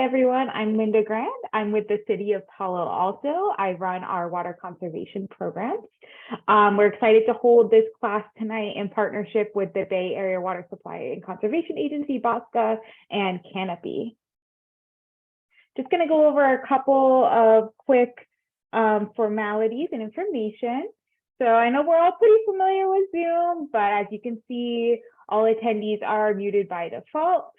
Everyone, I'm Linda Grant. I'm with the City of Palo Alto. I run our water conservation programs. We're excited to hold this class tonight in partnership with the Bay Area Water Supply and Conservation Agency, BOSCA, and Canopy. Just going to go over a couple of quick formalities and information. So I know we're all pretty familiar with Zoom, but as you can see, all attendees are muted by default.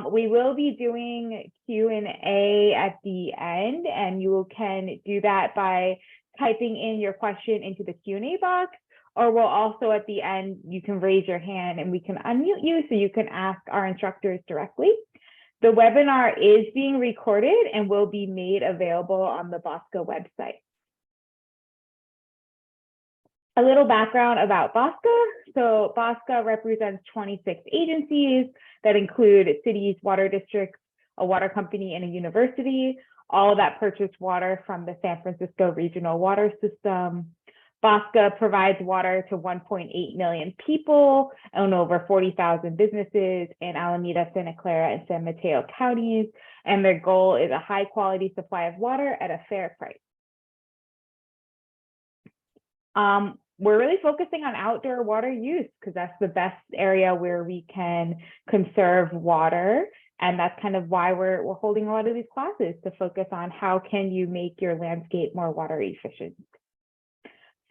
We will be doing Q&A at the end, and you can do that by typing in your question into the Q&A box, or we'll also at the end, you can raise your hand and we can unmute you so you can ask our instructors directly. The webinar is being recorded and will be made available on the BOSCA website. A little background about BOSCA. So BOSCA represents 26 agencies that include cities, water districts, a water company, and a university, all that purchase water from the San Francisco Regional Water System. BOSCA provides water to 1.8 million people and over 40,000 businesses in Alameda, Santa Clara, and San Mateo counties, and their goal is a high quality supply of water at a fair price. We're really focusing on outdoor water use because that's the best area where we can conserve water. And that's kind of why we're holding a lot of these classes, to focus on how can you make your landscape more water efficient.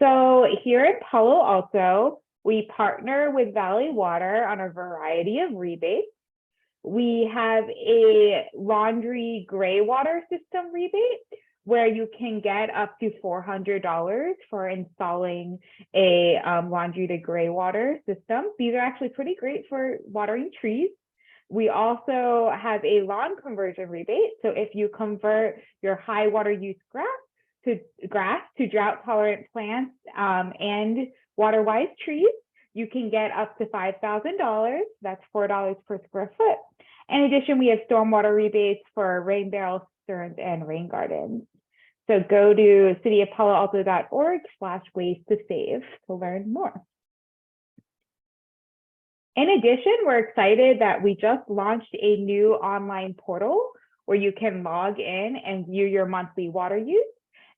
So here at Palo Alto, we partner with Valley Water on a variety of rebates. We have a laundry gray water system rebate, where you can get up to $400 for installing a laundry to gray water system. These are actually pretty great for watering trees. We also have a lawn conversion rebate. So if you convert your high water use grass to drought tolerant plants and water wise trees, you can get up to $5,000. That's $4 per square foot. In addition, we have stormwater rebates for rain barrels, cisterns, and rain gardens. So go to cityofpaloalto.org/ways-to-save to learn more. In addition, we're excited that we just launched a new online portal where you can log in and view your monthly water use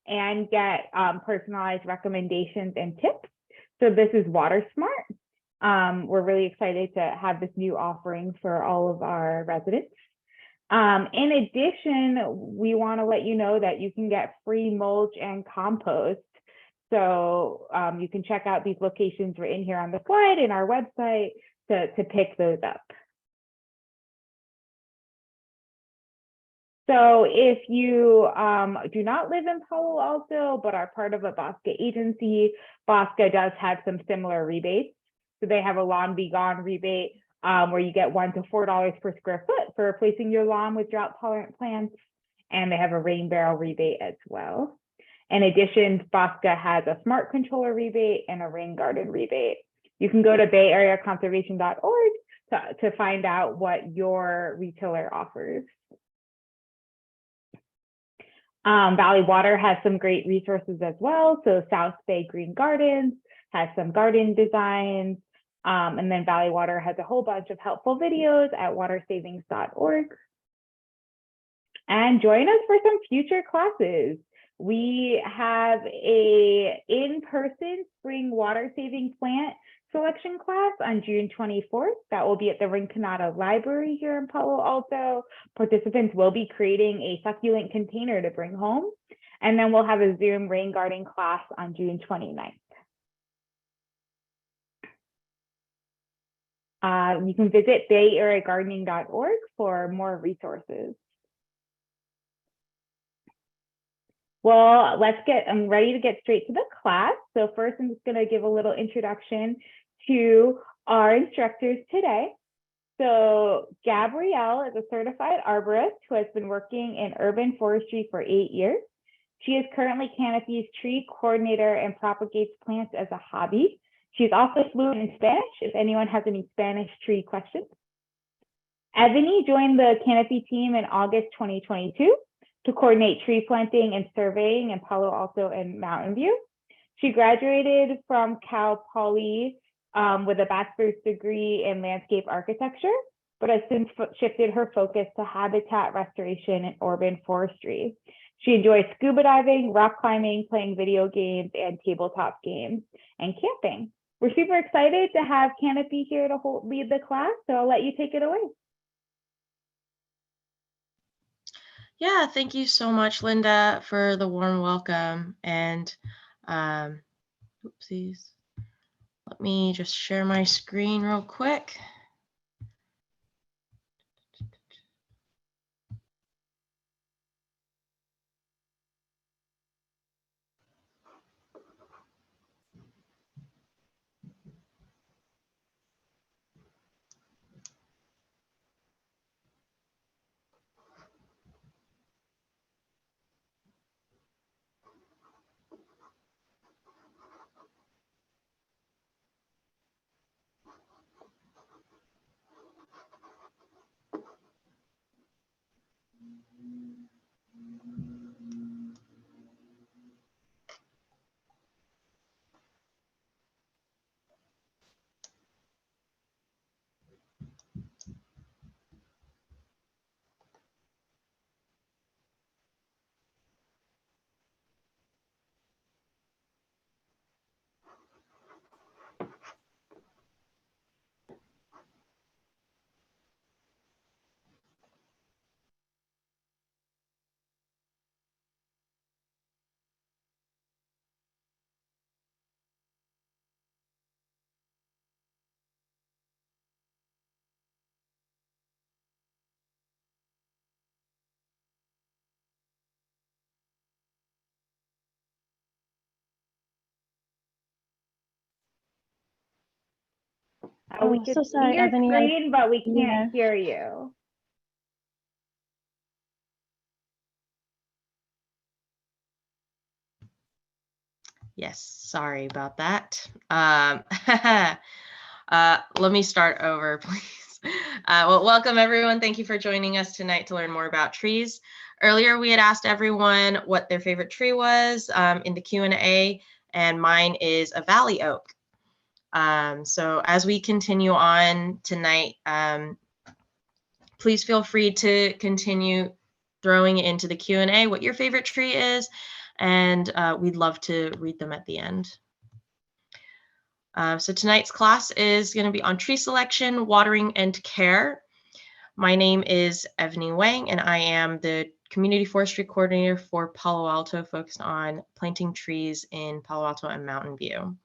and get personalized recommendations and tips. So this is Water Smart. We're really excited to have this new offering for all of our residents. In addition, we want to let you know that you can get free mulch and compost. So you can check out these locations written here on the slide in our website to pick those up. So if you do not live in Palo Alto, but are part of a BOSCA agency, BOSCA does have some similar rebates. So they have a lawn be gone rebate, where you get $1 to $4 per square foot for replacing your lawn with drought tolerant plants. And they have a rain barrel rebate as well. In addition, BOSCA has a smart controller rebate and a rain garden rebate. You can go to bayareaconservation.org to find out what your retailer offers. Valley Water has some great resources as well. So South Bay Green Gardens has some garden designs. And then Valley Water has a whole bunch of helpful videos at watersavings.org. And join us for some future classes. We have a in-person spring water saving plant selection class on June 24th. That will be at the Rinconada Library here in Palo Alto. Participants will be creating a succulent container to bring home. And then we'll have a Zoom rain garden class on June 29th. You can visit bayareagardening.org for more resources. Well, I'm ready to get straight to the class. So first, I'm just going to give a little introduction to our instructors today. So Gabrielle is a certified arborist who has been working in urban forestry for 8 years. She is currently Canopy's tree coordinator and propagates plants as a hobby. She's also fluent in Spanish, if anyone has any Spanish tree questions. Evany joined the Canopy team in August 2022 to coordinate tree planting and surveying in Palo Alto and Mountain View. She graduated from Cal Poly with a bachelor's degree in landscape architecture but has since shifted her focus to habitat restoration and urban forestry. She enjoys scuba diving, rock climbing, playing video games and tabletop games, and camping. We're super excited to have Canopy here to lead the class, so I'll let you take it away. Yeah, thank you so much, Linda, for the warm welcome. And oopsies, let me just share my screen real quick. We could see your screen, but we can't hear you. Yes, sorry about that. Let me start over, please. Well, welcome everyone. Thank you for joining us tonight to learn more about trees. Earlier, we had asked everyone what their favorite tree was in the Q&A, and mine is a valley oak. So as we continue on tonight, please feel free to continue throwing into the Q&A what your favorite tree is, and we'd love to read them at the end. So tonight's class is going to be on tree selection, watering, and care. My name is Evany Wang, and I am the Community Forestry Coordinator for Palo Alto, focused on planting trees in Palo Alto and Mountain View.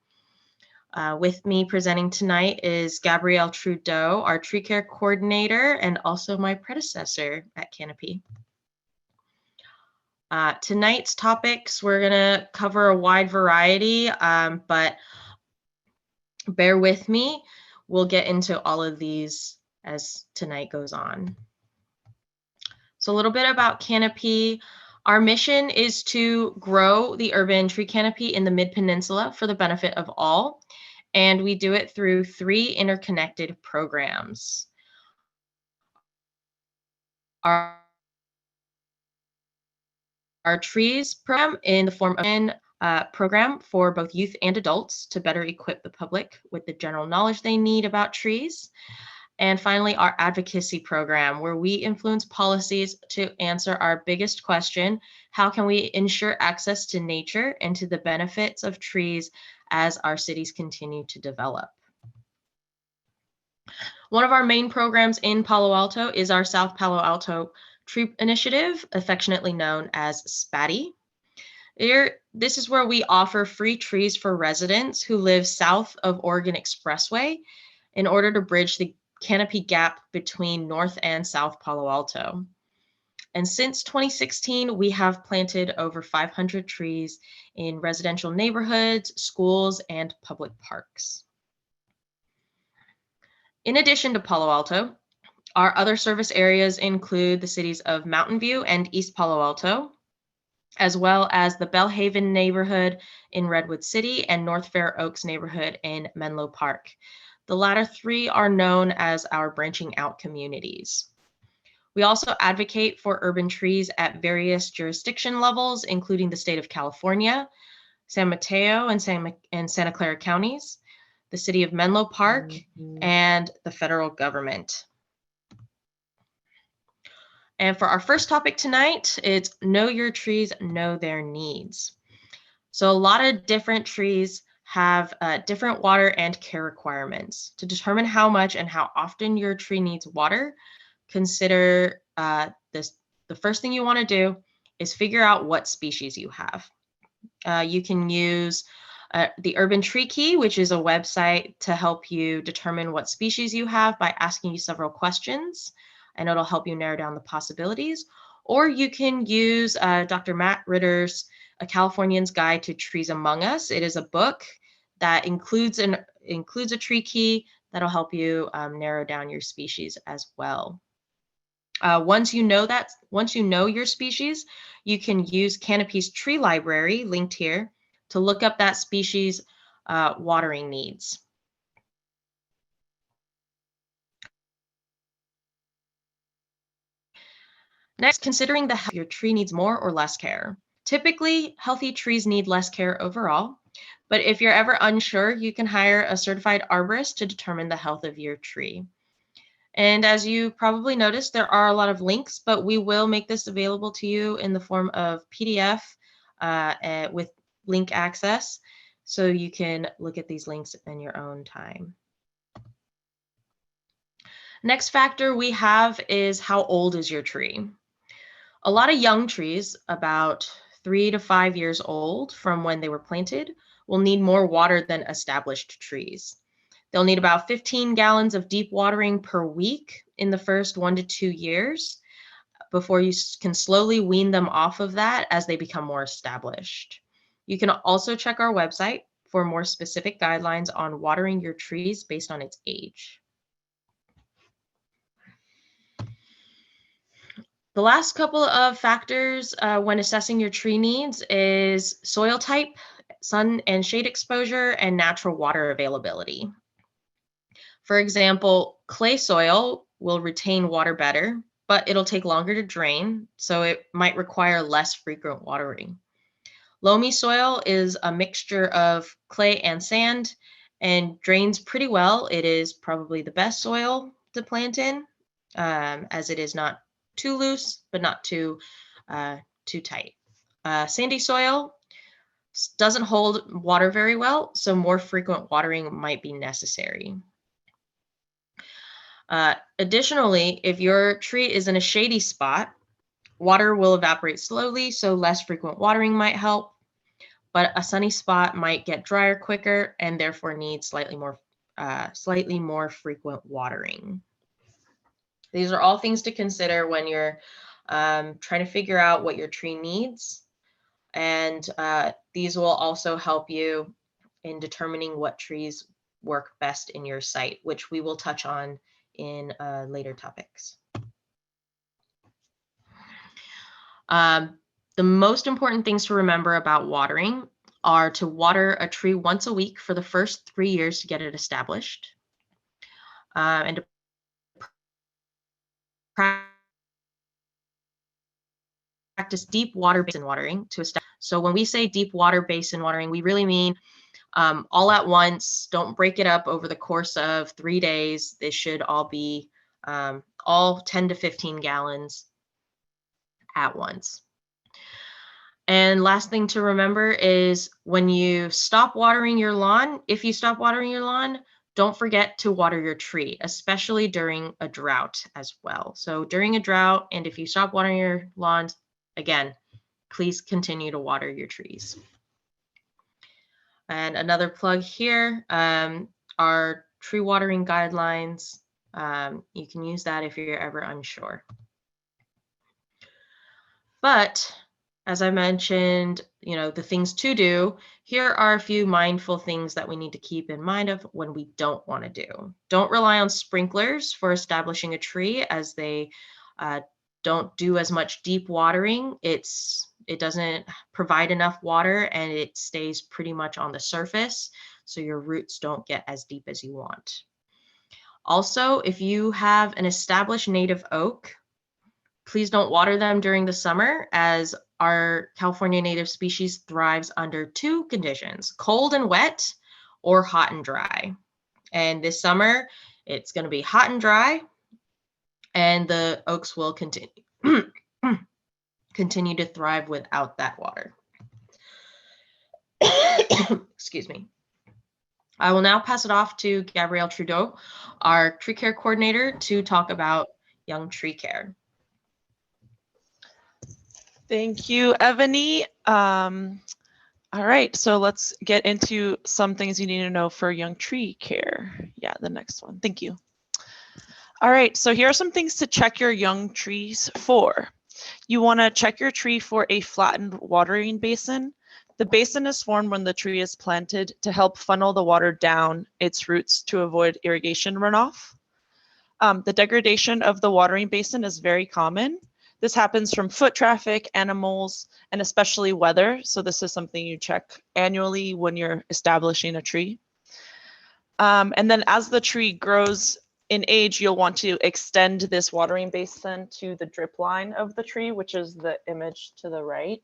With me presenting tonight is Gabrielle Trudeau, our tree care coordinator, and also my predecessor at Canopy. Tonight's topics, we're going to cover a wide variety, but bear with me. We'll get into all of these as tonight goes on. So a little bit about Canopy. Our mission is to grow the urban tree canopy in the Mid-Peninsula for the benefit of all, and we do it through 3 interconnected programs. Our trees program in the form of a program for both youth and adults to better equip the public with the general knowledge they need about trees. And finally, our advocacy program, where we influence policies to answer our biggest question: how can we ensure access to nature and to the benefits of trees as our cities continue to develop? One of our main programs in Palo Alto is our South Palo Alto Tree Initiative, affectionately known as SPATI. This is where we offer free trees for residents who live south of Oregon Expressway in order to bridge the canopy gap between North and South Palo Alto. And since 2016, we have planted over 500 trees in residential neighborhoods, schools, and public parks. In addition to Palo Alto, our other service areas include the cities of Mountain View and East Palo Alto, as well as the Bellhaven neighborhood in Redwood City and North Fair Oaks neighborhood in Menlo Park. The latter 3 are known as our branching out communities. We also advocate for urban trees at various jurisdiction levels, including the state of California, San Mateo and Santa Clara counties, the city of Menlo Park, and the federal government. And for our first topic tonight, it's know your trees, know their needs. So a lot of different trees have different water and care requirements. To determine how much and how often your tree needs water, consider this. The first thing you want to do is figure out what species you have. You can use the Urban Tree Key, which is a website to help you determine what species you have by asking you several questions, and it'll help you narrow down the possibilities. Or you can use Dr. Matt Ritter's A Californian's Guide to Trees Among Us. It is a book that includes a tree key that'll help you narrow down your species as well. Once you know your species, you can use Canopy's tree library, linked here, to look up that species' watering needs. Next, considering the health, your tree needs more or less care. Typically, healthy trees need less care overall, but if you're ever unsure, you can hire a certified arborist to determine the health of your tree. And as you probably noticed, there are a lot of links, but we will make this available to you in the form of PDF with link access, so you can look at these links in your own time. Next factor we have is how old is your tree? A lot of young trees, about 3 to 5 years old from when they were planted, will need more water than established trees. They'll need about 15 gallons of deep watering per week in the first 1 to 2 years before you can slowly wean them off of that as they become more established. You can also check our website for more specific guidelines on watering your trees based on its age. The last couple of factors when assessing your tree needs is soil type, sun and shade exposure, and natural water availability. For example, clay soil will retain water better, but it'll take longer to drain, so it might require less frequent watering. Loamy soil is a mixture of clay and sand and drains pretty well. It is probably the best soil to plant in, as it is not too loose, but not too tight. Sandy soil doesn't hold water very well, so more frequent watering might be necessary. Additionally, if your tree is in a shady spot, water will evaporate slowly, so less frequent watering might help, but a sunny spot might get drier quicker and therefore need slightly more frequent watering. These are all things to consider when you're trying to figure out what your tree needs, and these will also help you in determining what trees work best in your site, which we will touch on in later topics. The most important things to remember about watering are to water a tree once a week for the first 3 years to get it established, and to practice deep water basin watering to establish. So when we say deep water basin watering, we really mean all at once. Don't break it up over the course of 3 days. This should all be all 10 to 15 gallons at once. And last thing to remember is when you stop watering your lawn, if you stop watering your lawn, don't forget to water your tree, especially during a drought as well. So during a drought, and if you stop watering your lawn, again, please continue to water your trees. And another plug here, our tree watering guidelines. You can use that if you're ever unsure. But as I mentioned, the things to do, here are a few mindful things that we need to keep in mind of when we don't want to do. Don't rely on sprinklers for establishing a tree, as they don't do as much deep watering. It doesn't provide enough water, and it stays pretty much on the surface, so your roots don't get as deep as you want. Also, if you have an established native oak, please don't water them during the summer, as our California native species thrives under 2 conditions: cold and wet, or hot and dry. And this summer, it's going to be hot and dry, and the oaks will continue to thrive without that water. Excuse me. I will now pass it off to Gabrielle Trudeau, our tree care coordinator, to talk about young tree care. Thank you, Evany. All right, so let's get into some things you need to know for young tree care. Yeah, the next one. Thank you. All right, so here are some things to check your young trees for. You want to check your tree for a flattened watering basin. The basin is formed when the tree is planted to help funnel the water down its roots to avoid irrigation runoff. The degradation of the watering basin is very common. This happens from foot traffic, animals, and especially weather. So this is something you check annually when you're establishing a tree. And then as the tree grows in age, you'll want to extend this watering basin to the drip line of the tree, which is the image to the right.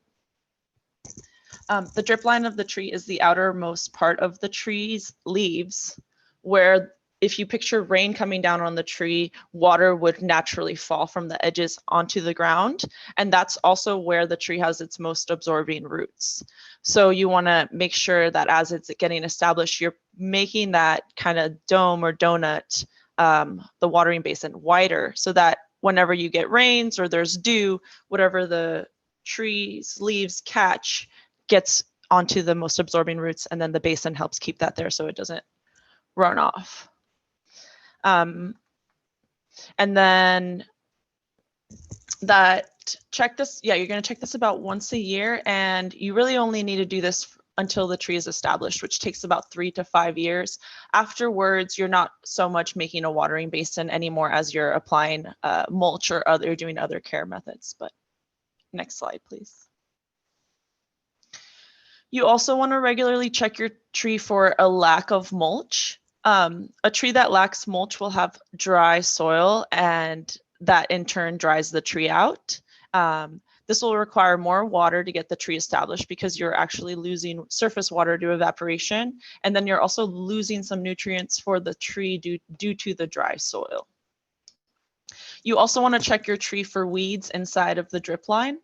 The drip line of the tree is the outermost part of the tree's leaves, where if you picture rain coming down on the tree, water would naturally fall from the edges onto the ground. And that's also where the tree has its most absorbing roots. So you want to make sure that as it's getting established, you're making that kind of dome or donut, the watering basin wider, so that whenever you get rains or there's dew, whatever the tree's leaves catch gets onto the most absorbing roots, and then the basin helps keep that there so it doesn't run off. And then check this, you're going to check this about once a year, and you really only need to do this until the tree is established, which takes about 3 to 5 years. Afterwards, you're not so much making a watering basin anymore as you're applying mulch or doing other care methods. But next slide, please. You also want to regularly check your tree for a lack of mulch. A tree that lacks mulch will have dry soil, and that in turn dries the tree out. This will require more water to get the tree established because you're actually losing surface water to evaporation, and then you're also losing some nutrients for the tree due to the dry soil. You also want to check your tree for weeds inside of the drip line.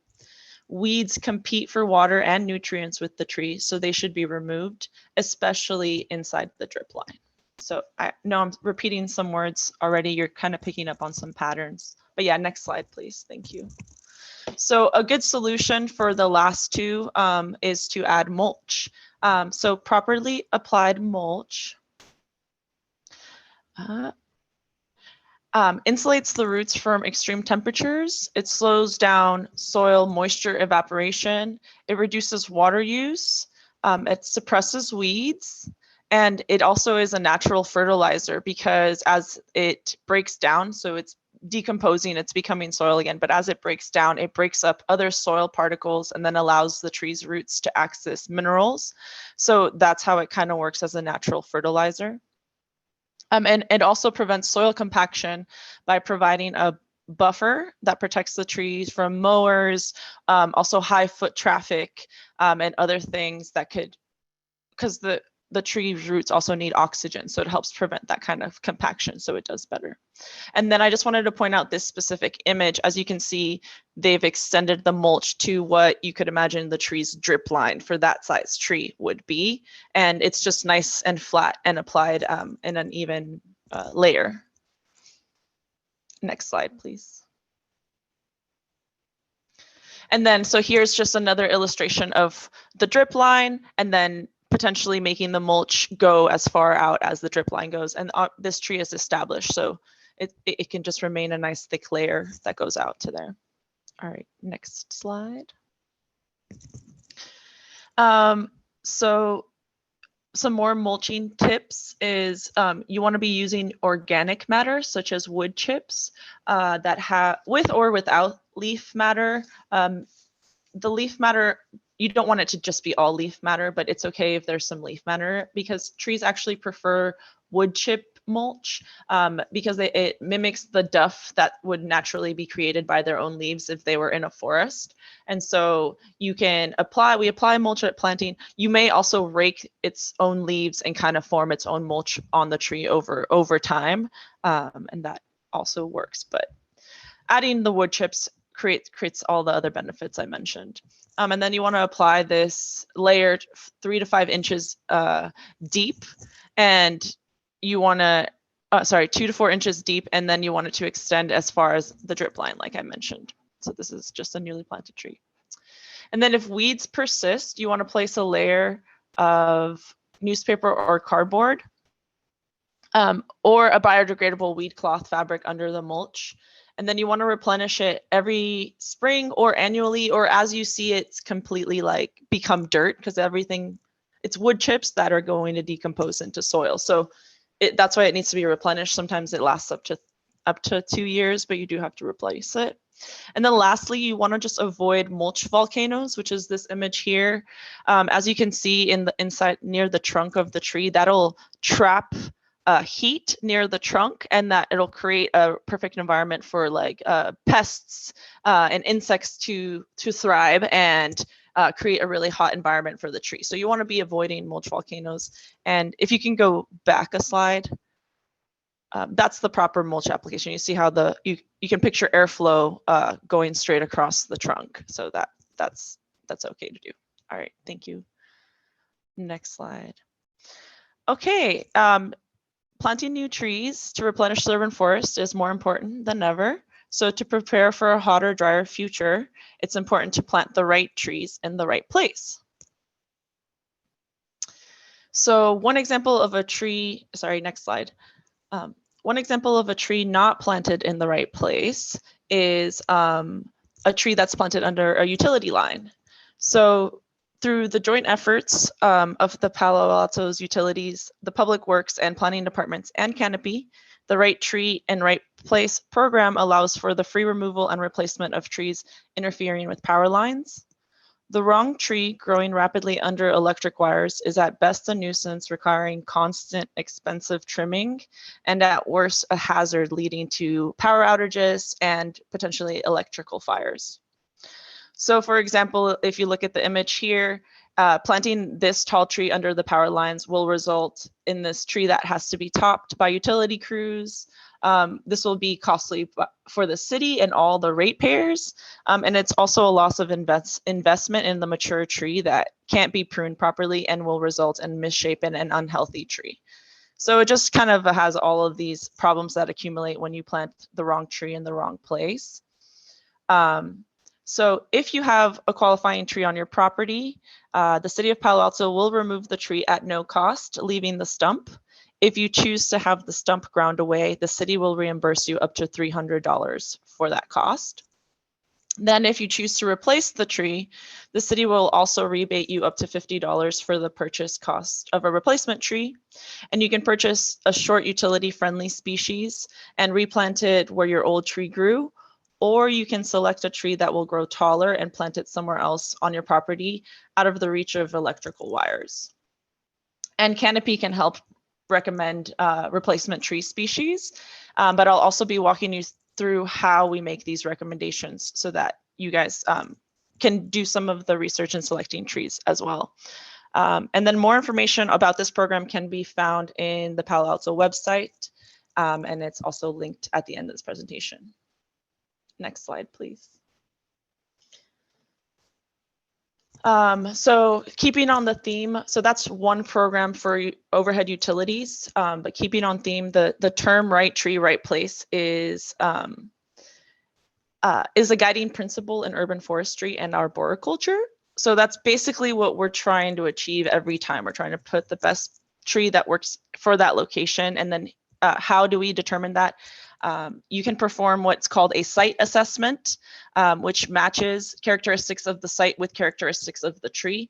Weeds compete for water and nutrients with the tree, so they should be removed, especially inside the drip line. So I know I'm repeating some words already. You're kind of picking up on some patterns. But yeah, next slide, please. Thank you. So a good solution for the last two is to add mulch. So properly applied mulch insulates the roots from extreme temperatures. It slows down soil moisture evaporation. It reduces water use. It suppresses weeds. And it also is a natural fertilizer because as it breaks down, so it's decomposing, it's becoming soil again, but as it breaks down, it breaks up other soil particles and then allows the tree's roots to access minerals. So that's how it kind of works as a natural fertilizer. And it also prevents soil compaction by providing a buffer that protects the trees from mowers, also high foot traffic, and other things that could, because the tree's roots also need oxygen, so it helps prevent that kind of compaction, so it does better. And then I just wanted to point out this specific image. As you can see, they've extended the mulch to what you could imagine the tree's drip line for that size tree would be, and it's just nice and flat and applied in an even layer. Next slide, please. And then, so here's just another illustration of the drip line, and then potentially making the mulch go as far out as the drip line goes. And this tree is established, so it can just remain a nice thick layer that goes out to there. All right, next slide. So some more mulching tips is you want to be using organic matter such as wood chips that have with or without leaf matter. The leaf matter, you don't want it to just be all leaf matter, but it's okay if there's some leaf matter because trees actually prefer wood chip mulch because it mimics the duff that would naturally be created by their own leaves if they were in a forest. And so you can we apply mulch at planting. You may also rake its own leaves and kind of form its own mulch on the tree over time. And that also works, but adding the wood chips creates all the other benefits I mentioned. And then you want to apply this layer 3 to 5 inches deep, and you want to, 2 to 4 inches deep, and then you want it to extend as far as the drip line, like I mentioned. So this is just a newly planted tree. And then if weeds persist, you want to place a layer of newspaper or cardboard, or a biodegradable weed cloth fabric under the mulch. And then you want to replenish it every spring or annually, or as you see it's completely like become dirt, because it's wood chips that are going to decompose into soil. So that's why it needs to be replenished. Sometimes it lasts up to 2 years, but you do have to replace it. And then lastly, you want to just avoid mulch volcanoes, which is this image here. As you can see in the inside near the trunk of the tree, that'll trap heat near the trunk, and that it'll create a perfect environment for like pests and insects to thrive and create a really hot environment for the tree. So you want to be avoiding mulch volcanoes. And if you can go back a slide, that's the proper mulch application. You see how you can picture airflow going straight across the trunk. So that's okay to do. All right, thank you. Next slide. Okay, planting new trees to replenish the urban forest is more important than ever. So to prepare for a hotter, drier future, it's important to plant the right trees in the right place. So one example of a tree, sorry, next slide. One example of a tree not planted in the right place is a tree that's planted under a utility line. So through the joint efforts of the Palo Alto's utilities, the Public Works and Planning Departments, and Canopy, the Right Tree and Right Place program allows for the free removal and replacement of trees interfering with power lines. The wrong tree growing rapidly under electric wires is at best a nuisance requiring constant expensive trimming, and at worst a hazard leading to power outages and potentially electrical fires. So for example, if you look at the image here, planting this tall tree under the power lines will result in this tree that has to be topped by utility crews. This will be costly for the city and all the ratepayers. And it's also a loss of investment in the mature tree that can't be pruned properly and will result in misshapen and unhealthy tree. So it just kind of has all of these problems that accumulate when you plant the wrong tree in the wrong place. So if you have a qualifying tree on your property, the city of Palo Alto will remove the tree at no cost, leaving the stump. If you choose to have the stump ground away, the city will reimburse you up to $300 for that cost. Then if you choose to replace the tree, the city will also rebate you up to $50 for the purchase cost of a replacement tree. And you can purchase a short utility-friendly species and replant it where your old tree grew, or you can select a tree that will grow taller and plant it somewhere else on your property out of the reach of electrical wires. And Canopy can help recommend replacement tree species, but I'll also be walking you through how we make these recommendations so that you guys can do some of the research in selecting trees as well. And then more information about this program can be found in the Palo Alto website, and it's also linked at the end of this presentation. Next slide, please. So keeping on the theme, so that's one program for overhead utilities, but keeping on theme, the term right tree, right place is a guiding principle in urban forestry and arboriculture. So that's basically what we're trying to achieve every time. We're trying to put the best tree that works for that location. And then how do we determine that? You can perform what's called a site assessment, which matches characteristics of the site with characteristics of the tree,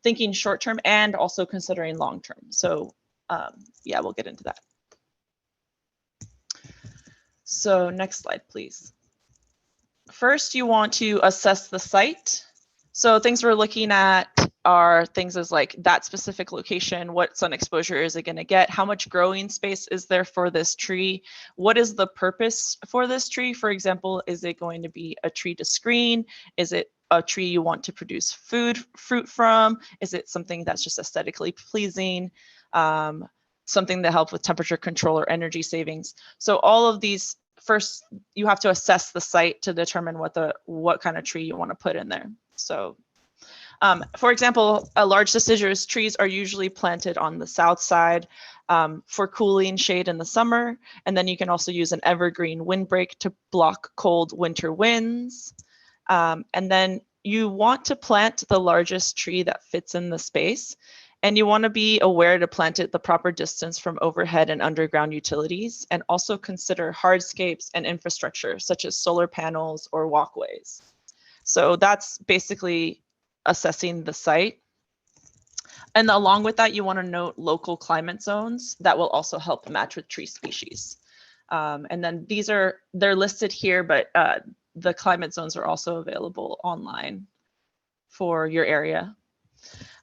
thinking short-term and also considering long-term. So yeah, we'll get into that. So next slide, please. First, you want to assess the site. So things we're looking at are things as like that specific location, what sun exposure is it going to get, how much growing space is there for this tree, what is the purpose for this tree? For example, is it going to be a tree to screen? Is it a tree you want to produce fruit from? Is it something that's just aesthetically pleasing? Something that helps with temperature control or energy savings? So all of these first you have to assess the site to determine what kind of tree you want to put in there. So for example, large deciduous trees are usually planted on the south side for cooling shade in the summer. And then you can also use an evergreen windbreak to block cold winter winds. And then you want to plant the largest tree that fits in the space. And you want to be aware to plant it the proper distance from overhead and underground utilities, and also consider hardscapes and infrastructure such as solar panels or walkways. So that's basically assessing the site. And along with that, you want to note local climate zones that will also help match with tree species. And then they're listed here, but the climate zones are also available online for your area.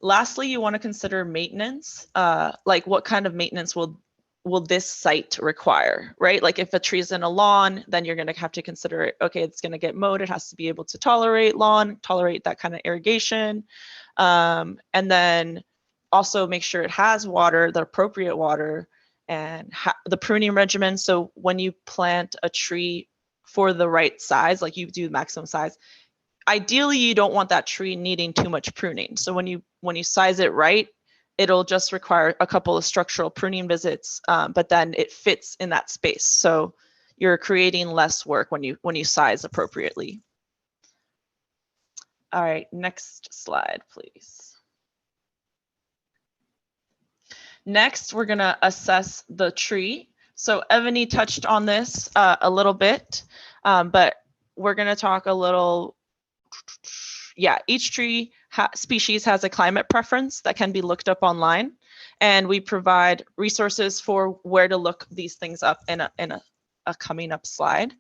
Lastly, you want to consider maintenance, like what kind of maintenance will this site require, right? Like if a tree is in a lawn, then you're going to have to consider it. Okay, it's going to get mowed. It has to be able to tolerate that kind of irrigation. And then also make sure it has water, the appropriate water, and the pruning regimen. So when you plant a tree for the right size, like you do maximum size, ideally you don't want that tree needing too much pruning. So when you size it right, it'll just require a couple of structural pruning visits, but then it fits in that space. So you're creating less work when you size appropriately. All right, next slide, please. Next, we're gonna assess the tree. So Evany touched on this a little bit, but we're gonna talk a little. Yeah, each tree species has a climate preference that can be looked up online, and we provide resources for where to look these things up in a coming up slide.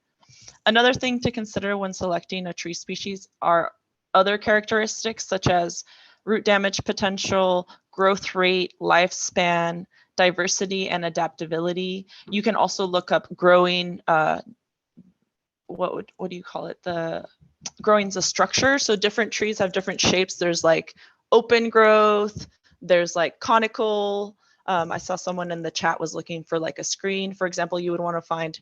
Another thing to consider when selecting a tree species are other characteristics such as root damage potential, growth rate, lifespan, diversity, and adaptability. You can also look up growing, what do you call it? Growing's a structure. So different trees have different shapes. There's like open growth, there's like conical. I saw someone in the chat was looking for like a screen. For example, you would want to find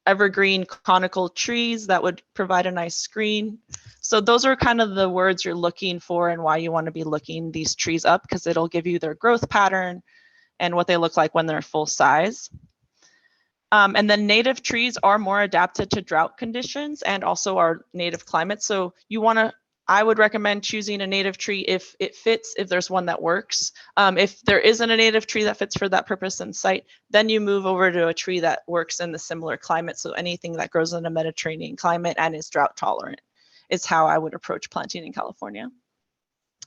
evergreen conical trees that would provide a nice screen. So those are kind of the words you're looking for and why you want to be looking these trees up, because it'll give you their growth pattern and what they look like when they're full size. And then native trees are more adapted to drought conditions and also our native climate. So I would recommend choosing a native tree if it fits, if there's one that works. If there isn't a native tree that fits for that purpose and site, then you move over to a tree that works in the similar climate. So anything that grows in a Mediterranean climate and is drought tolerant is how I would approach planting in California.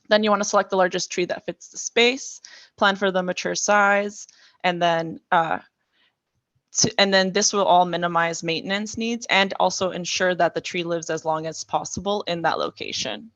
Then you want to select the largest tree that fits the space, plan for the mature size, and then this will all minimize maintenance needs and also ensure that the tree lives as long as possible in that location.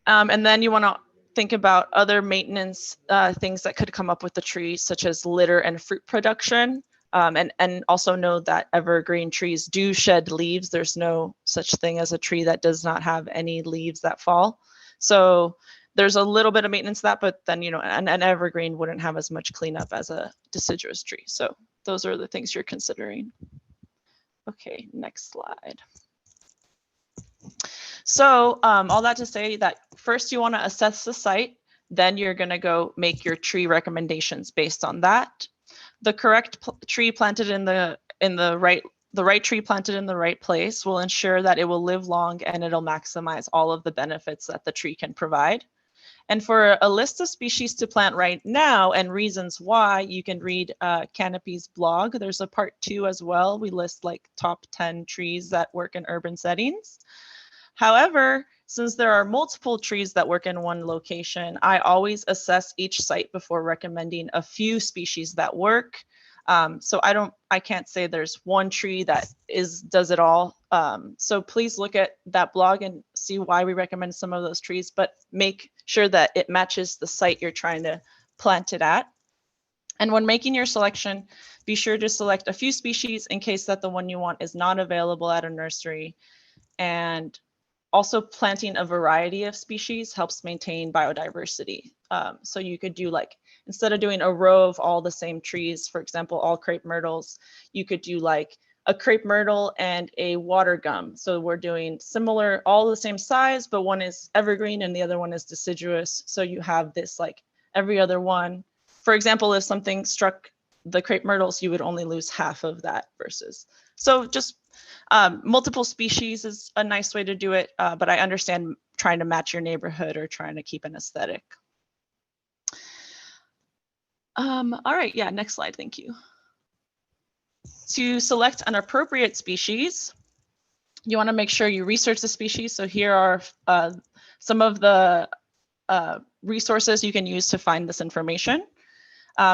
And then you want to think about other maintenance things that could come up with the tree, such as litter and fruit production. And also know that evergreen trees do shed leaves. There's no such thing as a tree that does not have any leaves that fall. So there's a little bit of maintenance to that, but then, an evergreen wouldn't have as much cleanup as a deciduous tree. So those are the things you're considering. Okay, next slide. So all that to say that first you want to assess the site, then you're going to go make your tree recommendations based on that. The correct tree planted in the right tree planted in the right place will ensure that it will live long and it'll maximize all of the benefits that the tree can provide. And for a list of species to plant right now and reasons why, you can read Canopy's blog. There's a part 2 as well. We list like top 10 trees that work in urban settings. However, since there are multiple trees that work in one location, I always assess each site before recommending a few species that work. So I can't say there's one tree that does it all. So please look at that blog and see why we recommend some of those trees, but make sure that it matches the site you're trying to plant it at. And when making your selection, be sure to select a few species in case that the one you want is not available at a nursery. And Also, planting a variety of species helps maintain biodiversity. So you could do like, instead of doing a row of all the same trees, for example, all crepe myrtles, you could do like a crepe myrtle and a water gum. So we're doing similar, all the same size, but one is evergreen and the other one is deciduous. So you have this like every other one. For example, if something struck the crepe myrtles, you would only lose half of that versus. So just multiple species is a nice way to do it, but I understand trying to match your neighborhood or trying to keep an aesthetic. All right, yeah, next slide, thank you. To select an appropriate species, you want to make sure you research the species. So here are some of the resources you can use to find this information.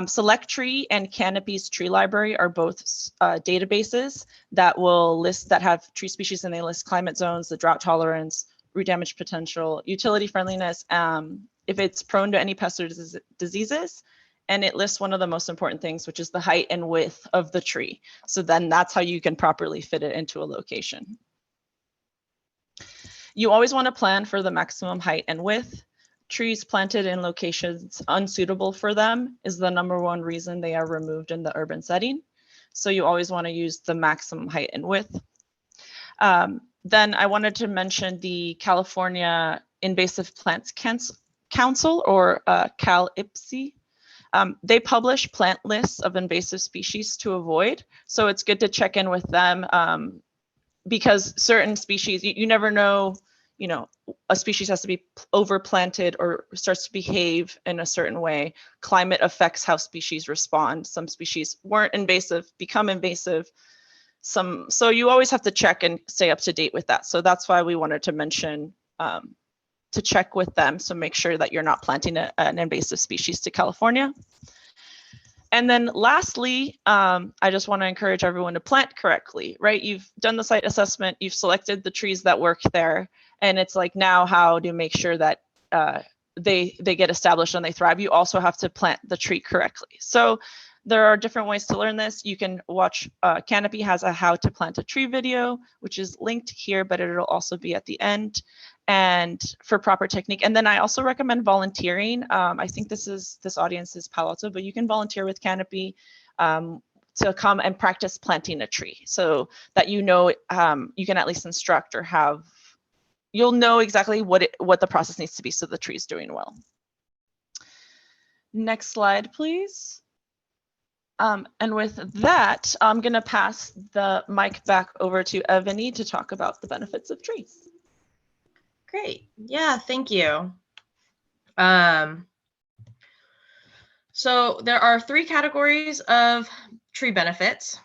Select Tree and Canopy's Tree Library are both databases that will list, that have tree species, and they list climate zones, the drought tolerance, root damage potential, utility friendliness, if it's prone to any pests or diseases, and it lists one of the most important things, which is the height and width of the tree. So then that's how you can properly fit it into a location. You always want to plan for the maximum height and width. Trees planted in locations unsuitable for them is the #1 reason they are removed in the urban setting. So you always want to use the maximum height and width. Then I wanted to mention the California Invasive Plants Council, or CalIPSI. They publish plant lists of invasive species to avoid. So it's good to check in with them because certain species, you never know, you know, a species has to be overplanted or starts to behave in a certain way. Climate affects how species respond. Some species weren't invasive, become invasive. So you always have to check and stay up to date with that. So that's why we wanted to mention to check with them. So make sure that you're not planting an invasive species to California. And then lastly, I just want to encourage everyone to plant correctly, right? You've done the site assessment, you've selected the trees that work there, and it's like, now how to make sure that they get established and they thrive. You also have to plant the tree correctly. So there are different ways to learn this. You can watch, Canopy has a how to plant a tree video, which is linked here, but it'll also be at the end, and for proper technique. And then I also recommend volunteering. I think this audience is Palo Alto, but you can volunteer with Canopy to come and practice planting a tree, so that you know you can at least instruct or have, you'll know exactly what the process needs to be so the tree is doing well. Next slide, please. And with that, I'm going to pass the mic back over to Evany to talk about the benefits of trees. Great. Yeah, thank you. So there are 3 categories of tree benefits: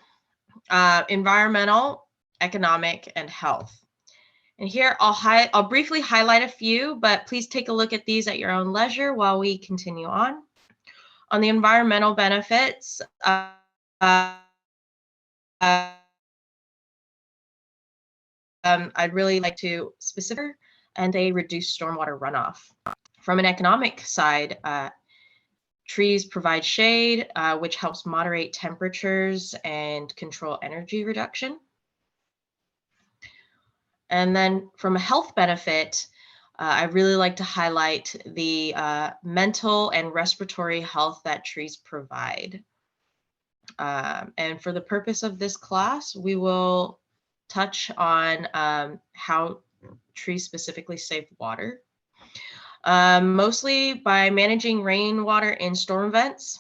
environmental, economic, and health. And here I'll briefly highlight a few, but please take a look at these at your own leisure while we continue on. On the environmental benefits, I'd really like to specify, and they reduce stormwater runoff. From an economic side, trees provide shade, which helps moderate temperatures and control energy reduction. And then from a health benefit, I really like to highlight the mental and respiratory health that trees provide. And for the purpose of this class, we will touch on how trees specifically save water, mostly by managing rainwater in storm vents.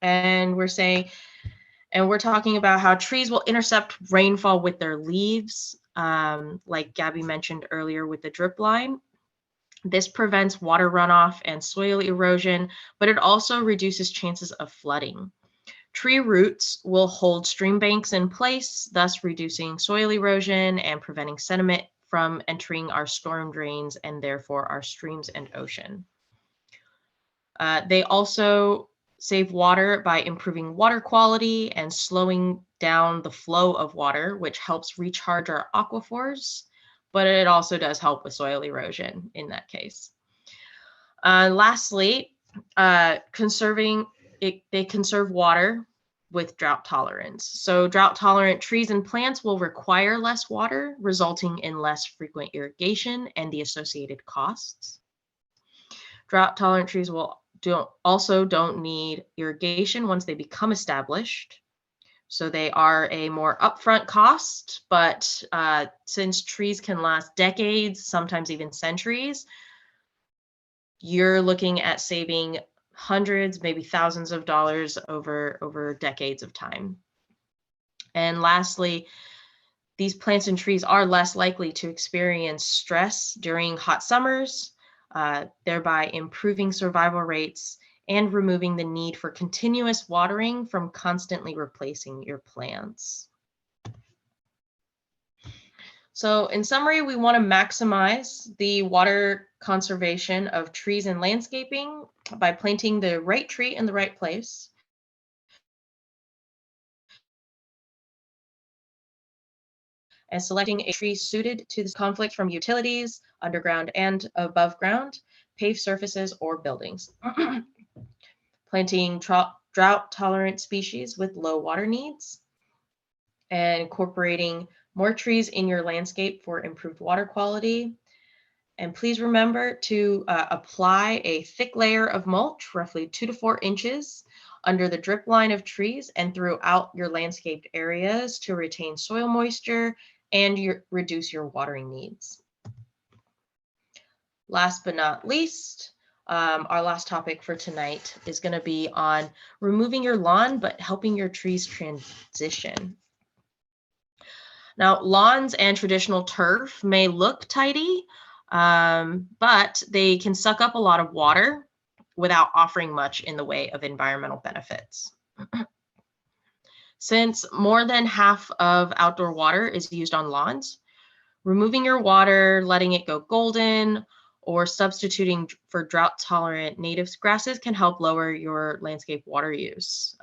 And we're talking about how trees will intercept rainfall with their leaves, like Gabby mentioned earlier with the drip line. This prevents water runoff and soil erosion, but it also reduces chances of flooding. Tree roots will hold stream banks in place, thus reducing soil erosion and preventing sediment from entering our storm drains and therefore our streams and ocean. They also save water by improving water quality and slowing down the flow of water, which helps recharge our aquifers, but it also does help with soil erosion in that case. Lastly, they conserve water with drought tolerance. So drought tolerant trees and plants will require less water, resulting in less frequent irrigation and the associated costs. Drought tolerant trees also don't need irrigation once they become established. So they are a more upfront cost, but since trees can last decades, sometimes even centuries, you're looking at saving hundreds, maybe thousands of dollars over decades of time. And lastly, these plants and trees are less likely to experience stress during hot summers, thereby improving survival rates and removing the need for continuous watering from constantly replacing your plants. So in summary, we want to maximize the water conservation of trees and landscaping by planting the right tree in the right place. And selecting a tree suited to this conflict from utilities, underground and above ground, paved surfaces, or buildings. Planting drought-tolerant species with low water needs, and incorporating more trees in your landscape for improved water quality. And please remember to apply a thick layer of mulch, roughly 2 to 4 inches, under the drip line of trees and throughout your landscaped areas to retain soil moisture and reduce your watering needs. Last but not least, our last topic for tonight is going to be on removing your lawn, but helping your trees transition. Now, lawns and traditional turf may look tidy, but they can suck up a lot of water without offering much in the way of environmental benefits. Since more than half of outdoor water is used on lawns, removing your water, letting it go golden, or substituting for drought-tolerant native grasses can help lower your landscape water use.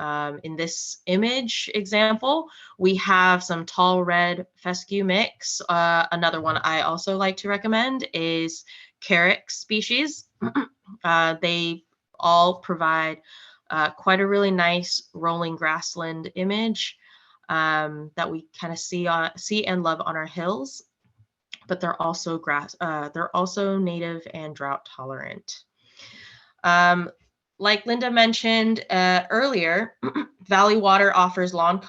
In this image example, we have some tall red fescue mix. Another one I also like to recommend is Carex species. They all provide quite a really nice rolling grassland image that we kind of see and love on our hills. But they're also native and drought tolerant. Like Linda mentioned earlier, Valley Water offers lawn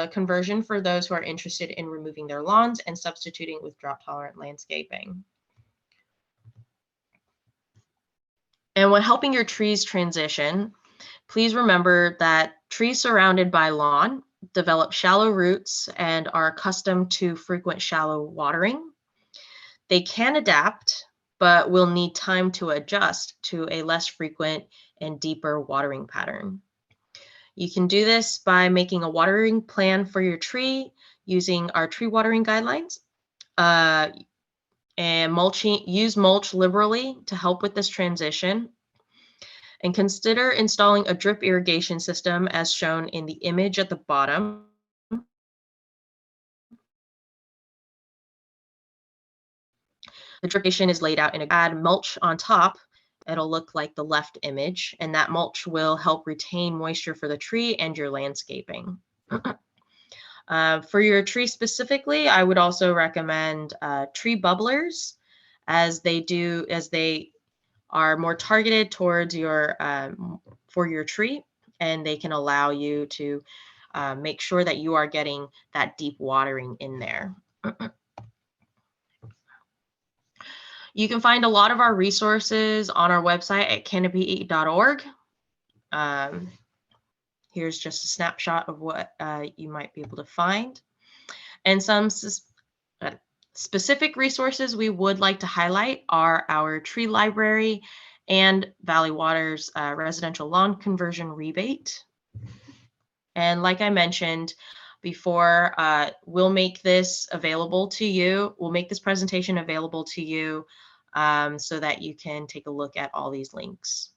conversion for those who are interested in removing their lawns and substituting with drought tolerant landscaping. And when helping your trees transition, please remember that trees surrounded by lawn develop shallow roots and are accustomed to frequent shallow watering. They can adapt, but will need time to adjust to a less frequent and deeper watering pattern. You can do this by making a watering plan for your tree using our tree watering guidelines, and use mulch liberally to help with this transition. And consider installing a drip irrigation system as shown in the image at the bottom. The drip irrigation is laid out in add mulch on top. It'll look like the left image, and that mulch will help retain moisture for the tree and your landscaping. For your tree specifically, I would also recommend tree bubblers, as they are more targeted towards for your tree, and they can allow you to make sure that you are getting that deep watering in there. You can find a lot of our resources on our website at canopy.org. Here's just a snapshot of what you might be able to find. And some specific resources we would like to highlight are our tree library and Valley Water's residential lawn conversion rebate. And like I mentioned before, we'll make this available to you. We'll make this presentation available to you so that you can take a look at all these links.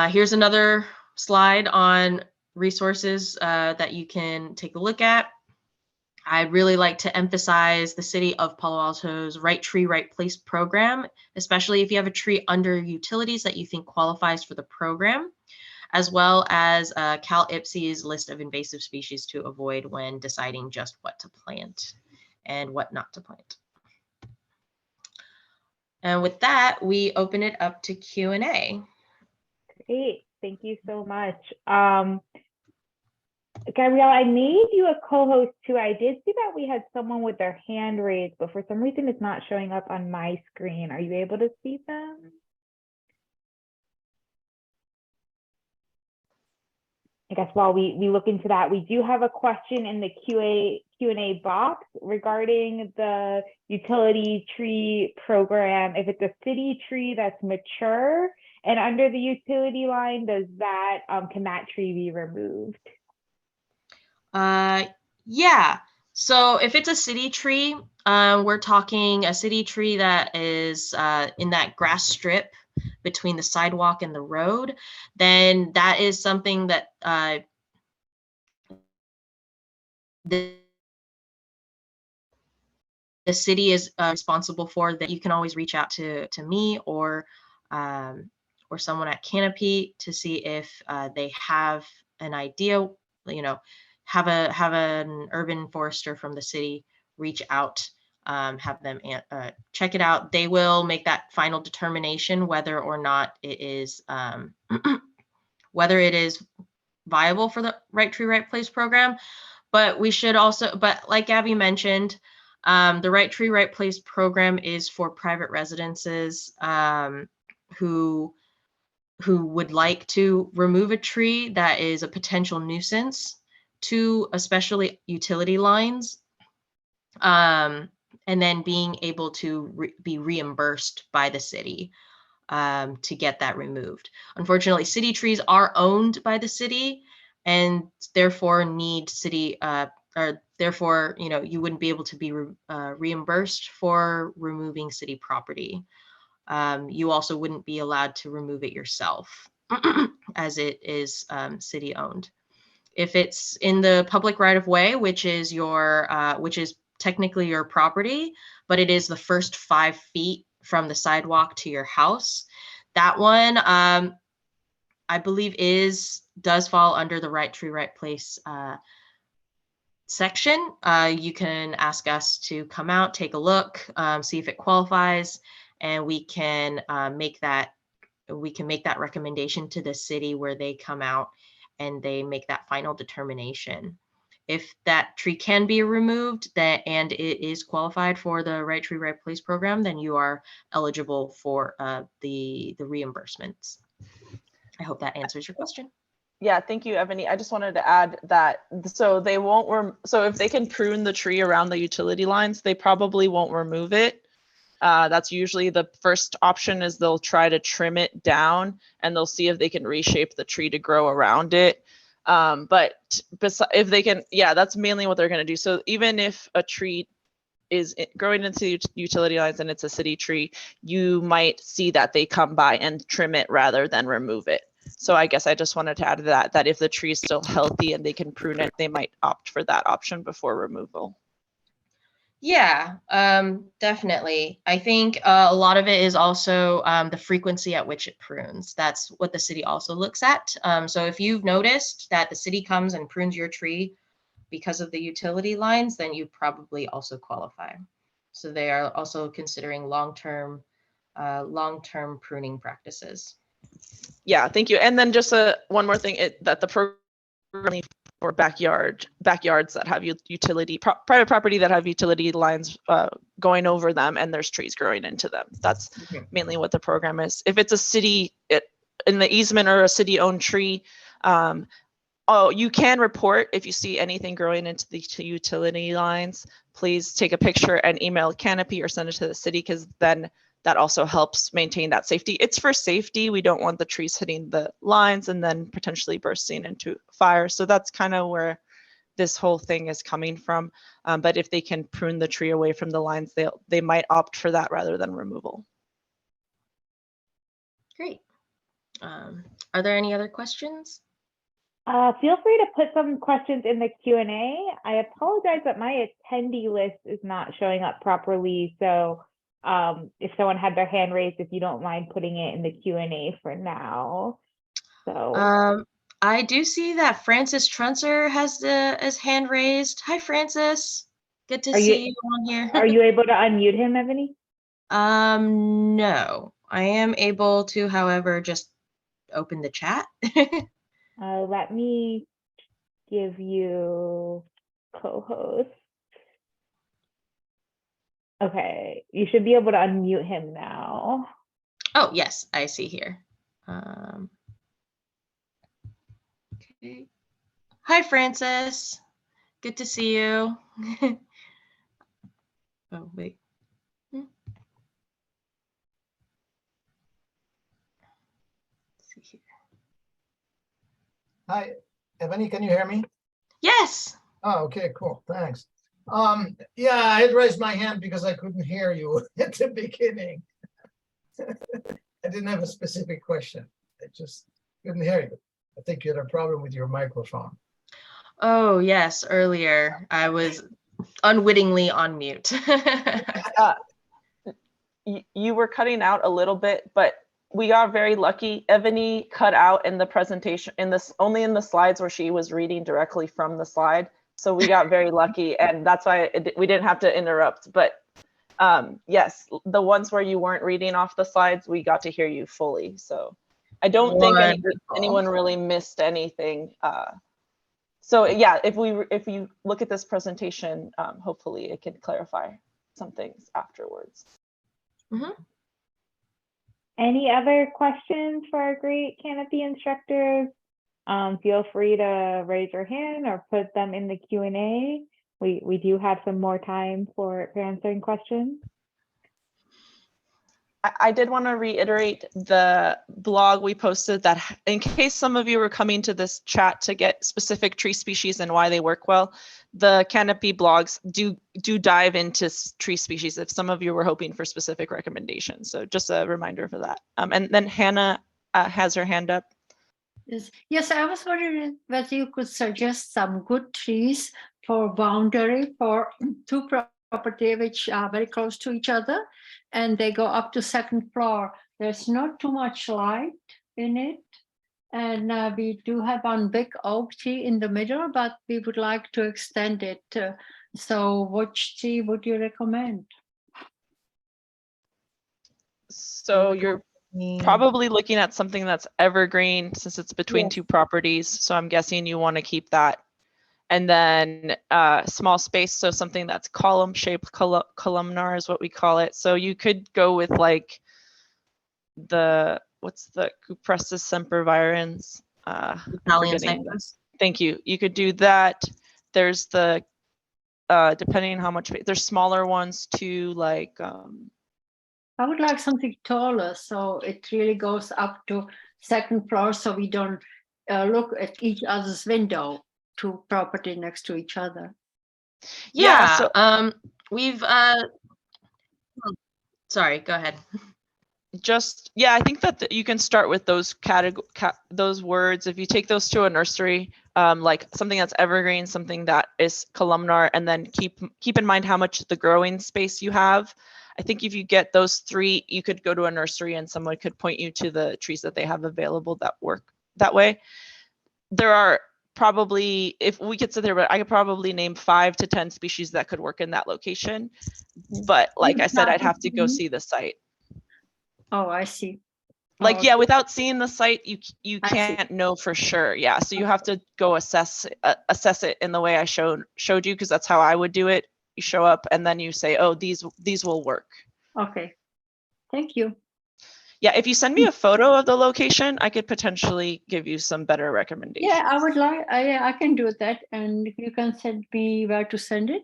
Here's another slide on resources that you can take a look at. I'd really like to emphasize the City of Palo Alto's Right Tree, Right Place program, especially if you have a tree under utilities that you think qualifies for the program. as well as Cal IPSI's list of invasive species to avoid when deciding just what to plant and what not to plant. And with that, we open it up to Q&A. Great, thank you so much. Gabrielle, I made you a co-host too. I did see that we had someone with their hand raised, but for some reason it's not showing up on my screen. Are you able to see them? I guess while we look into that, we do have a question in the Q&A box regarding the utility tree program. If it's a city tree that's mature and under the utility line, does that can that tree be removed? Yeah. So if it's a city tree, we're talking a city tree that is in that grass strip between the sidewalk and the road, then that is something that the city is responsible for. That you can always reach out to me or someone at Canopy to see if they have an idea, you know, have an urban forester from the city reach out, have them check it out. They will make that final determination whether or not it is whether it is viable for the Right Tree, Right Place program. But we should also, but like Abby mentioned, the Right Tree, Right Place program is for private residences who would like to remove a tree that is a potential nuisance to especially utility lines, and then being able to be reimbursed by the city to get that removed. Unfortunately, city trees are owned by the city and therefore need city, or therefore, you know, you wouldn't be able to be reimbursed for removing city property. You also wouldn't be allowed to remove it yourself as it is city owned. If it's in the public right of way, which is technically your property, but it is the first 5 feet from the sidewalk to your house, that one I believe does fall under the Right Tree, Right Place section. You can ask us to come out, take a look, see if it qualifies, and we can make that recommendation to the city where they come out and they make that final determination. If that tree can be removed and it is qualified for the Right Tree, Right Place program, then you are eligible for the reimbursements. I hope that answers your question. Yeah, thank you, Evany. I just wanted to add that so they won't so if they can prune the tree around the utility lines, they probably won't remove it. That's usually the first option, is they'll try to trim it down and they'll see if they can reshape the tree to grow around it. But if they can, yeah, that's mainly what they're going to do. So even if a tree is growing into utility lines and it's a city tree, you might see that they come by and trim it rather than remove it. So I guess I just wanted to add that if the tree is still healthy and they can prune it, they might opt for that option before removal. Yeah, definitely. I think a lot of it is also the frequency at which it prunes. That's what the city also looks at. So if you've noticed that the city comes and prunes your tree because of the utility lines, then you probably also qualify. So they are also considering long-term pruning practices. Yeah, thank you. And then just one more thing, that the program for backyards that have private property that have utility lines going over them and there's trees growing into them. That's mainly what the program is. If it's a city in the easement or a city-owned tree, you can report if you see anything growing into the utility lines. Please take a picture and email Canopy or send it to the city, because then that also helps maintain that safety. It's for safety. We don't want the trees hitting the lines and then potentially bursting into fire. So that's kind of where this whole thing is coming from. But if they can prune the tree away from the lines, they might opt for that rather than removal. Great. Are there any other questions? Feel free to put some questions in the Q&A. I apologize that my attendee list is not showing up properly. So if someone had their hand raised, if you don't mind putting it in the Q&A for now. So I do see that Francis Trunzer has his hand raised. Hi, Francis. Good to Are you- see you on here. are you able to unmute him, Evany? No. I am able to, however, just open the chat. Let me give you co-host. Okay, you should be able to unmute him now. Oh, yes, I see here. Okay. Hi, Francis. Good to see you. Oh, wait. Let's see here. Hi, Evany, can you hear me? Yes. Oh, okay, cool, thanks. Yeah, I had raised my hand because I couldn't hear you at the beginning. I didn't have a specific question. I just couldn't hear you. I think you had a problem with your microphone. Oh, yes. Earlier, I was unwittingly on mute. You were cutting out a little bit, but we got very lucky. Evany cut out in the presentation, only in the slides where she was reading directly from the slide. So we got very lucky, and that's why we didn't have to interrupt. But yes, the ones where you weren't reading off the slides, we got to hear you fully. So I don't think anyone really missed anything. So yeah, if you look at this presentation, hopefully it can clarify some things afterwards. Mm-hmm. Any other questions for our great canopy instructors? Feel free to raise your hand or put them in the Q&A. We do have some more time for answering questions. I did want to reiterate the blog we posted, that in case some of you were coming to this chat to get specific tree species and why they work well, the canopy blogs do dive into tree species if some of you were hoping for specific recommendations. So just a reminder for that. And then Hannah has her hand up. Yes, I was wondering whether you could suggest some good trees for boundary for two properties which are very close to each other, and they go up to second floor. There's not too much light in it, and we do have one big oak tree in the middle, but we would like to extend it. So which tree would you recommend? So you're probably looking at something that's evergreen since it's between two properties. So I'm guessing you want to keep that. And then small space, so something that's column shaped, columnar is what we call it. So you could go with like what's the Cupressus sempervirens? Italian cypress. Thank you. You could do that. There's the, depending on how much, there's smaller ones too, like, I would like something taller, so it really goes up to second floor, so we don't look at each other's window, two property next to each other. Yeah. So, we've sorry, go ahead. I think that you can start with those those words. If you take those to a nursery, like something that's evergreen, something that is columnar, and then keep in mind how much the growing space you have. I think if you get those three, you could go to a nursery and someone could point you to the trees that they have available that work that way. There are probably, if we could sit there, but I could probably name 5 to 10 species that could work in that location. But like I said, I'd have to go see the site. Oh, I see. Like, yeah, without seeing the site, you can't know for sure. Yeah, so you have to go assess it in the way I showed you, because that's how I would do it. You show up and then you say, oh, these will work. Okay, thank you. Yeah, if you send me a photo of the location, I could potentially give you some better recommendations. Yeah, I would like, I can do that. And you can send me where to send it.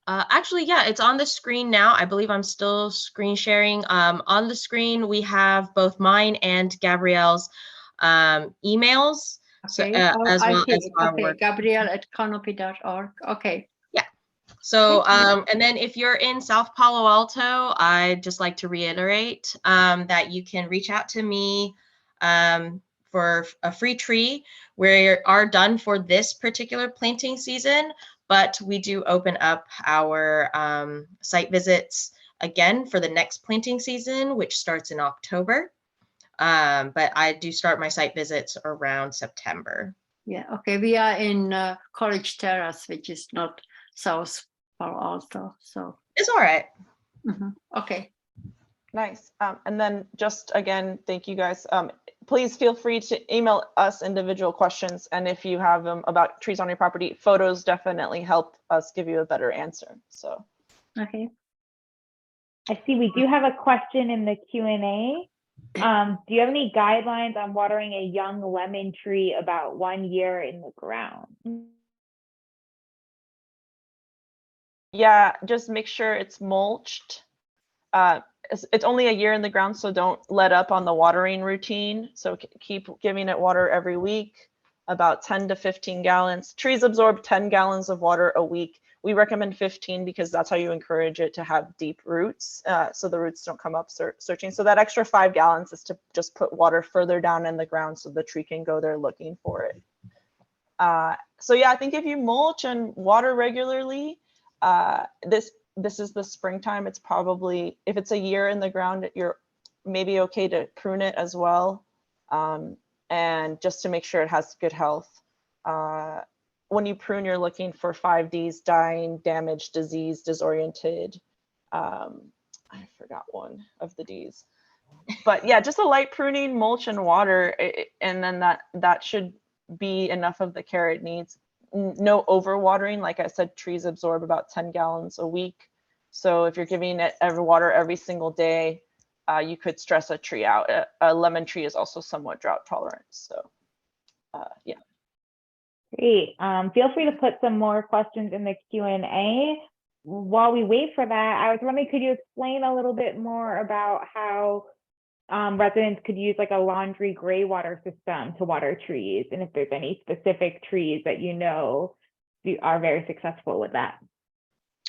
Actually, yeah, it's on the screen now. I believe I'm still screen sharing. On the screen, we have both mine and Gabrielle's emails. Okay. So, as well as our work. Gabrielle@canopy.org. Okay. Yeah. So, and then if you're in South Palo Alto, I'd just like to reiterate that you can reach out to me for a free tree. We are done for this particular planting season, but we do open up our site visits again for the next planting season, which starts in October. But I do start my site visits around September. Yeah, okay. We are in College Terrace, which is not South Palo Alto. So, It's all right. okay. Nice. And then just again, thank you guys. Please feel free to email us individual questions. And if you have them about trees on your property, photos definitely help us give you a better answer. So. Okay. I see we do have a question in the Q&A. Do you have any guidelines on watering a young lemon tree about 1 year in the ground? Yeah, just make sure it's mulched. It's only a year in the ground, so don't let up on the watering routine. So keep giving it water every week, about 10 to 15 gallons. Trees absorb 10 gallons of water a week. We recommend 15 because that's how you encourage it to have deep roots, so the roots don't come up searching. So that extra 5 gallons is to just put water further down in the ground so the tree can go there looking for it. So yeah, I think if you mulch and water regularly, this is the springtime. It's probably, if it's a year in the ground, you're maybe okay to prune it as well. And just to make sure it has good health. When you prune, you're looking for 5 Ds: dying, damaged, disease, disoriented. I forgot one of the Ds. But yeah, just a light pruning, mulch, and water. And then that should be enough of the care it needs. No overwatering. Like I said, trees absorb about 10 gallons a week. So if you're giving it water every single day, you could stress a tree out. A lemon tree is also somewhat drought tolerant. So yeah. Great. Feel free to put some more questions in the Q&A. While we wait for that, I was wondering, could you explain a little bit more about how residents could use like a laundry graywater system to water trees, and if there's any specific trees that you know are very successful with that?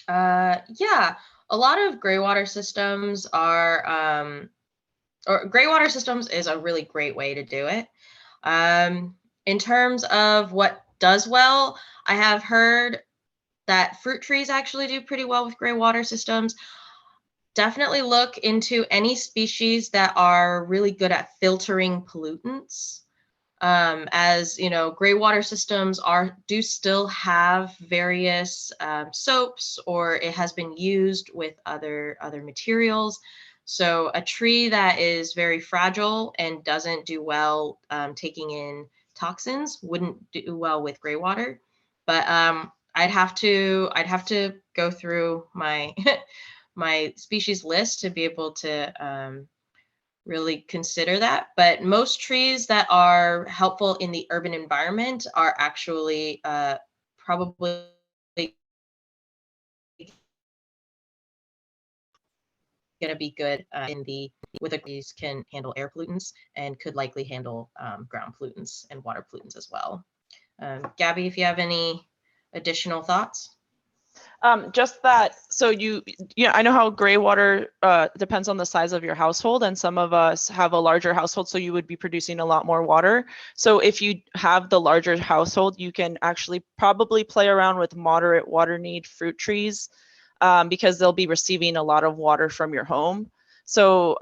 Yeah, a lot of graywater systems are, or graywater systems is a really great way to do it. In terms of what does well, I have heard that fruit trees actually do pretty well with graywater systems. Definitely look into any species that are really good at filtering pollutants. As you know, graywater systems do still have various soaps, or it has been used with other materials. So a tree that is very fragile and doesn't do well taking in toxins wouldn't do well with graywater. But I'd have to go through my my species list to be able to really consider that. But most trees that are helpful in the urban environment are actually probably going to be good in the with a trees can handle air pollutants and could likely handle ground pollutants and water pollutants as well. Gabby, if you have any additional thoughts? Just that, so I know how gray water depends on the size of your household, and some of us have a larger household, so you would be producing a lot more water. So if you have the larger household, you can actually probably play around with moderate water need fruit trees because they'll be receiving a lot of water from your home. So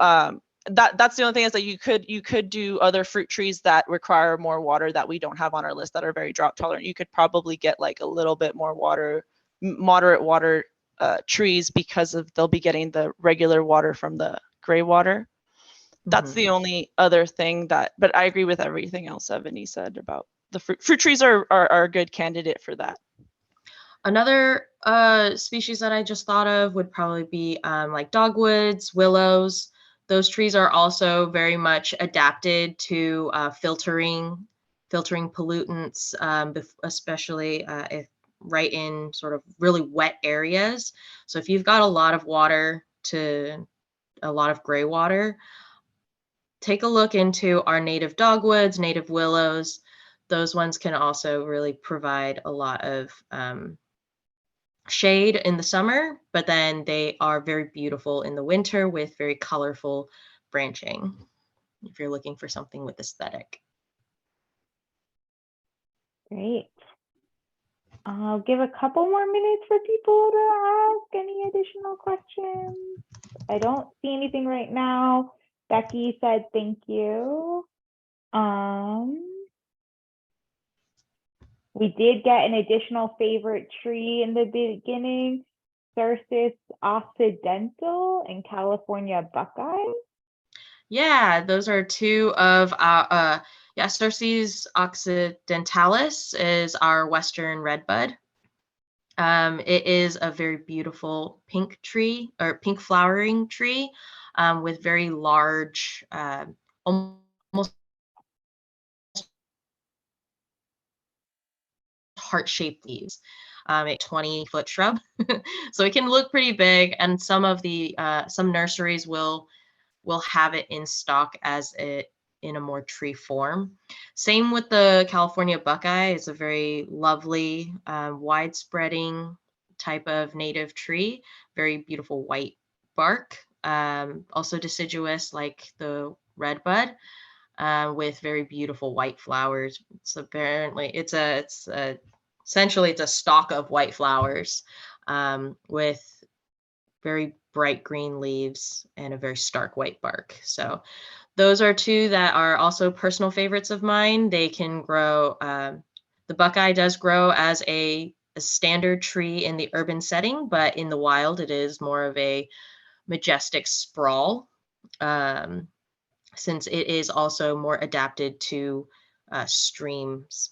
that's the only thing, is that you could do other fruit trees that require more water that we don't have on our list that are very drought tolerant. You could probably get like a little bit more water, moderate water trees, because they'll be getting the regular water from the gray water. That's the only other thing but I agree with everything else Evany said about the fruit trees are a good candidate for that. Another species that I just thought of would probably be like dogwoods, willows. Those trees are also very much adapted to filtering pollutants, especially if right in sort of really wet areas. So if you've got a lot of water a lot of gray water, take a look into our native dogwoods, native willows. Those ones can also really provide a lot of shade in the summer, but then they are very beautiful in the winter with very colorful branching, if you're looking for something with aesthetic. Great. I'll give a couple more minutes for people to ask any additional questions. I don't see anything right now. Becky said thank you. We did get an additional favorite tree in the beginning, Cercis occidental and California buckeye. Yeah, those are two of our, yeah, Cercis occidentalis is our western redbud. It is a very beautiful pink tree or pink flowering tree with very large, almost heart-shaped leaves. A 20-foot shrub, so it can look pretty big. And some of the some nurseries will have it in stock as it in a more tree form. Same with the California buckeye. It's a very lovely, wide-spreading type of native tree. Very beautiful white bark. Also deciduous like the redbud. With very beautiful white flowers. So apparently essentially it's a stalk of white flowers with very bright green leaves and a very stark white bark. So those are two that are also personal favorites of mine. They can grow, the buckeye does grow as a standard tree in the urban setting, but in the wild it is more of a majestic sprawl. Since it is also more adapted to streams.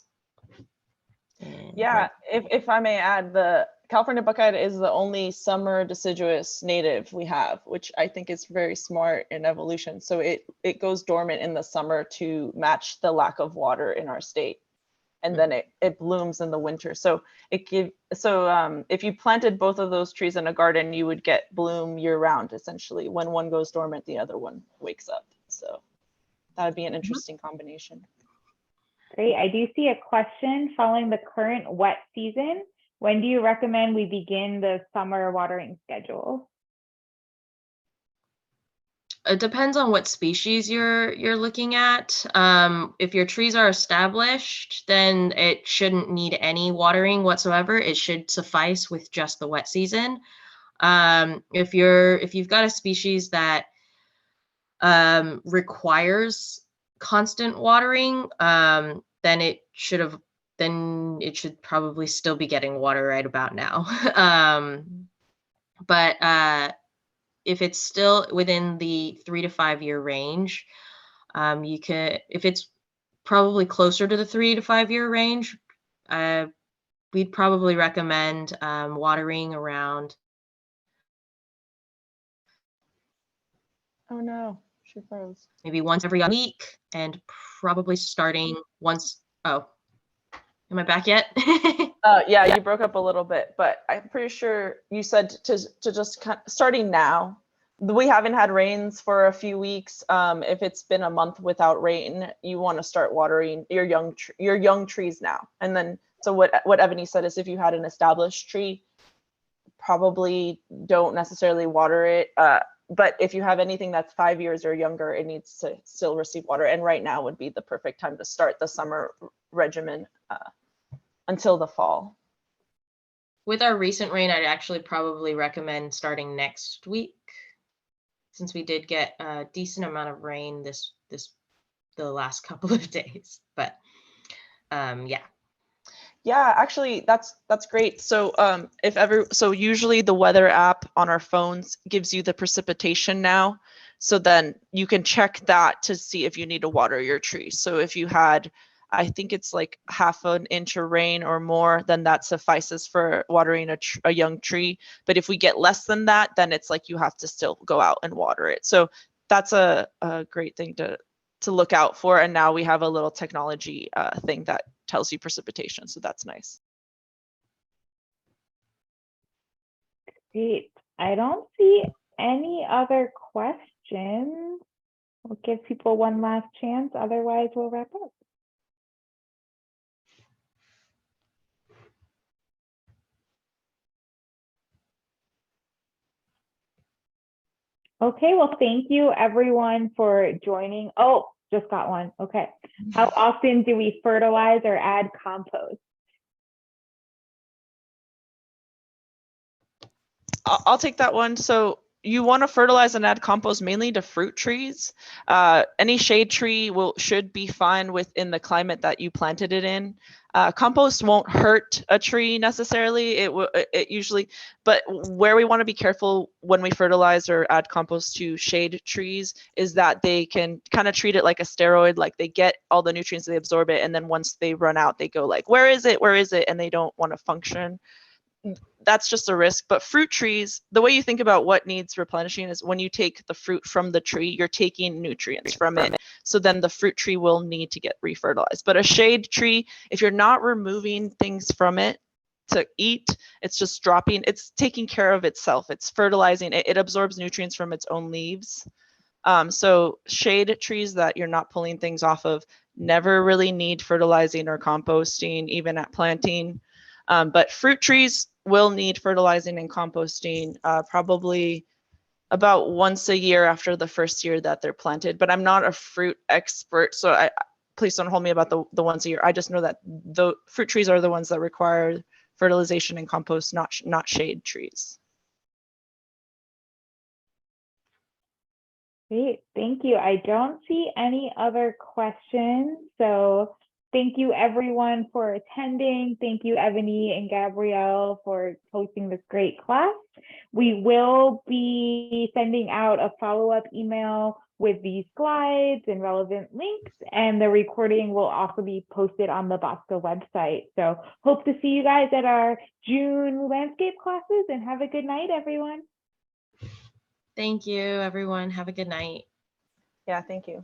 Yeah, if I may add, the California buckeye is the only summer deciduous native we have, which I think is very smart in evolution. So it goes dormant in the summer to match the lack of water in our state. And then it blooms in the winter. So if you planted both of those trees in a garden, you would get bloom year round, essentially. When one goes dormant, the other one wakes up. So that would be an interesting combination. Great. I do see a question following the current wet season. When do you recommend we begin the summer watering schedule? It depends on what species you're looking at. If your trees are established, then it shouldn't need any watering whatsoever. It should suffice with just the wet season. If you've got a species that requires constant watering, then it should probably still be getting water right about now. But if it's still within the 3 to 5 year range, if it's probably closer to the 3 to 5 year range, we'd probably recommend watering around. Oh no, she froze. Maybe once every week, and probably starting once. Oh, am I back yet? Yeah, you broke up a little bit, but I'm pretty sure you said to just starting now. We haven't had rains for a few weeks. If it's been a month without rain, you want to start watering your young trees now. And then, so what Evany said is, if you had an established tree, probably don't necessarily water it. But if you have anything that's 5 years or younger, it needs to still receive water. And right now would be the perfect time to start the summer regimen until the fall. With our recent rain, I'd actually probably recommend starting next week, since we did get a decent amount of rain the last couple of days. But yeah. Yeah, actually, that's great. So usually the weather app on our phones gives you the precipitation now. So then you can check that to see if you need to water your tree. So if you had, I think it's like half an inch of rain or more, then that suffices for watering a young tree. But if we get less than that, then it's like you have to still go out and water it. So that's a great thing to look out for. And now we have a little technology thing that tells you precipitation. So that's nice. Great. I don't see any other questions. We'll give people one last chance. Otherwise, we'll wrap up. Okay, well, thank you everyone for joining. Oh, just got one. Okay. How often do we fertilize or add compost? I'll take that one. So you want to fertilize and add compost mainly to fruit trees. Any shade tree should be fine within the climate that you planted it in. Compost won't hurt a tree necessarily. It usually, but where we want to be careful when we fertilize or add compost to shade trees is that they can kind of treat it like a steroid. Like they get all the nutrients, they absorb it, and then once they run out, they go like, where is it? Where is it? And they don't want to function. That's just a risk. But fruit trees, the way you think about what needs replenishing is when you take the fruit from the tree, you're taking nutrients from it. So then the fruit tree will need to get refertilized. But a shade tree, if you're not removing things from it to eat, it's just dropping, it's taking care of itself. It's fertilizing, it absorbs nutrients from its own leaves. So shade trees that you're not pulling things off of never really need fertilizing or composting, even at planting. But fruit trees will need fertilizing and composting probably about once a year after the first year that they're planted. But I'm not a fruit expert, so please don't hold me about the once a year. I just know that the fruit trees are the ones that require fertilization and compost, not shade trees. Great, thank you. I don't see any other questions. So thank you everyone for attending. Thank you, Evany and Gabrielle, for hosting this great class. We will be sending out a follow-up email with these slides and relevant links, and the recording will also be posted on the Bosco website. So hope to see you guys at our June landscape classes, and have a good night, everyone. Thank you, everyone. Have a good night. Yeah, thank you.